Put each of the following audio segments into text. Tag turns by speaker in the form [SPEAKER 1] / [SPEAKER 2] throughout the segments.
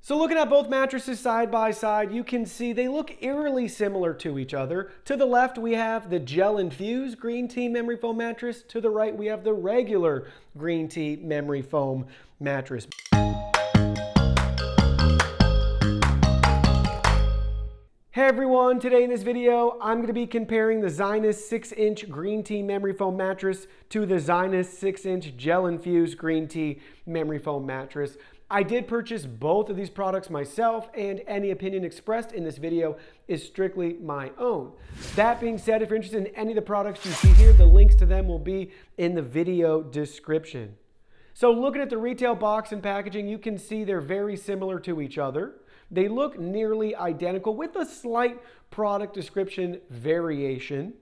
[SPEAKER 1] So looking at both mattresses side by side, you can see they look eerily similar to each other. To the left, we have the Gel-Infused Green Tea Memory Foam mattress. To the right, we have the regular Green Tea Memory Foam mattress. Hey everyone, today in this video, I'm going to be comparing the Zinus 6-inch Green Tea Memory Foam mattress to the Zinus 6-inch Gel-Infused Green Tea Memory Foam mattress. I did purchase both of these products myself, and any opinion expressed in this video is strictly my own. That being said, if you're interested in any of the products you see here, the links to them will be in the video description. So looking at the retail box and packaging, you can see they're very similar to each other. They look nearly identical with a slight product description variation.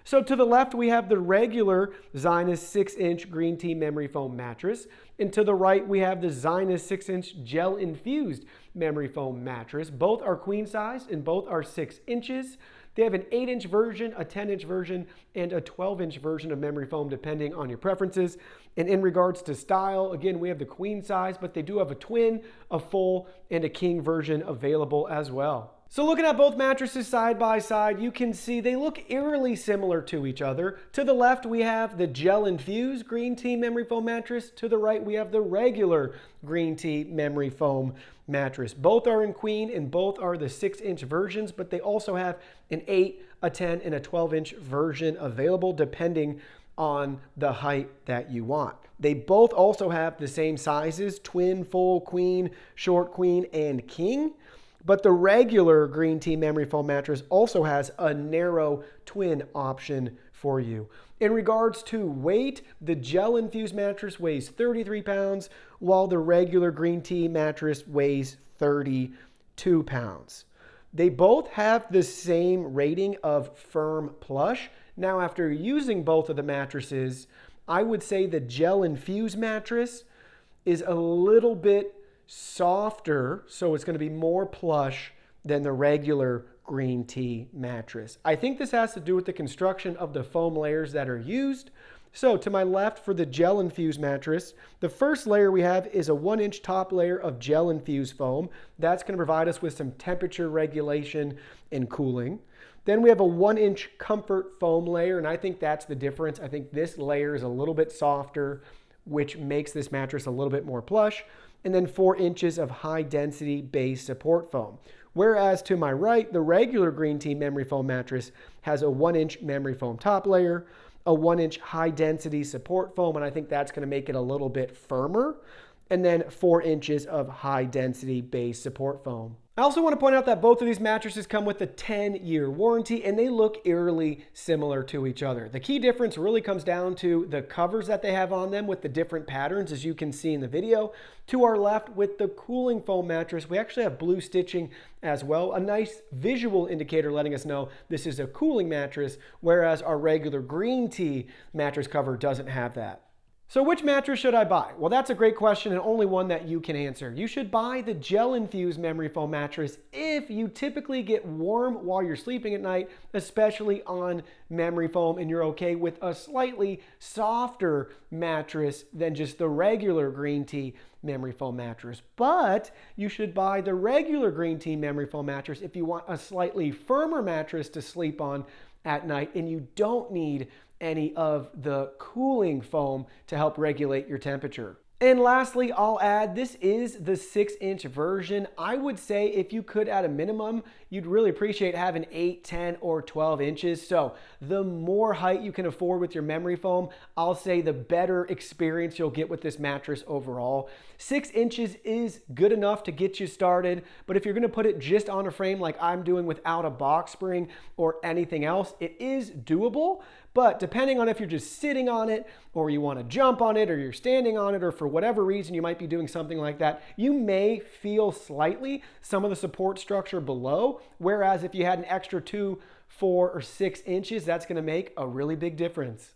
[SPEAKER 1] So to the left, we have the regular Zinus 6-inch Green Tea Memory Foam mattress. And to the right, we have the Zinus 6-inch Gel-Infused Memory Foam mattress. Both are queen size and both are 6 inches. They have an 8-inch version, a 10-inch version, and a 12-inch version of memory foam depending on your preferences. And in regards to style, again, we have the queen size, but they do have a twin, a full, and a king version available as well. So looking at both mattresses side by side, you can see they look eerily similar to each other. To the left, we have the Gel-Infused Green Tea Memory Foam mattress. To the right, we have the regular Green Tea Memory Foam mattress. Both are in queen and both are the 6-inch versions, but they also have an 8, a 10, and a 12-inch version available depending on the height that you want. They both also have the same sizes: twin, full, queen, short queen, and king. But the regular Green Tea Memory Foam mattress also has a narrow twin option for you. In regards to weight, the Gel-Infused mattress weighs 33 pounds, while the regular Green Tea mattress weighs 32 pounds. They both have the same rating of firm plush. Now, after using both of the mattresses, I would say the Gel-Infused mattress is a little bit softer, so it's going to be more plush than the regular Green Tea mattress. I think this has to do with the construction of the foam layers that are used. So to my left, for the Gel-Infused mattress, the first layer we have is a 1-inch top layer of Gel-Infused foam. That's going to provide us with some temperature regulation and cooling. Then we have a 1-inch comfort foam layer, and I think that's the difference. I think this layer is a little bit softer, which makes this mattress a little bit more plush. And then 4 inches of high density base support foam. Whereas to my right, the regular Green Tea Memory Foam mattress has a 1-inch memory foam top layer, a 1-inch high density support foam, and I think that's going to make it a little bit firmer, and then 4 inches of high density base support foam. I also want to point out that both of these mattresses come with a 10-year warranty, and they look eerily similar to each other. The key difference really comes down to the covers that they have on them with the different patterns, as you can see in the video. To our left, with the cooling foam mattress, we actually have blue stitching as well, a nice visual indicator letting us know this is a cooling mattress, whereas our regular Green Tea mattress cover doesn't have that. So which mattress should I buy? Well, that's a great question, and only one that you can answer. You should buy the Gel-Infused Memory Foam mattress if you typically get warm while you're sleeping at night, especially on memory foam, and you're okay with a slightly softer mattress than just the regular Green Tea Memory Foam mattress. But you should buy the regular Green Tea Memory Foam mattress if you want a slightly firmer mattress to sleep on at night, and you don't need any of the cooling foam to help regulate your temperature. And lastly, I'll add, this is the 6-inch version. I would say if you could, at a minimum, you'd really appreciate having 8, 10, or 12 inches. So the more height you can afford with your memory foam, I'll say the better experience you'll get with this mattress overall. 6 inches is good enough to get you started, but if you're gonna put it just on a frame like I'm doing without a box spring or anything else, it is doable. But depending on if you're just sitting on it, or you want to jump on it, or you're standing on it, or for whatever reason you might be doing something like that, you may feel slightly some of the support structure below. Whereas if you had an extra 2, 4, or 6 inches, that's going to make a really big difference.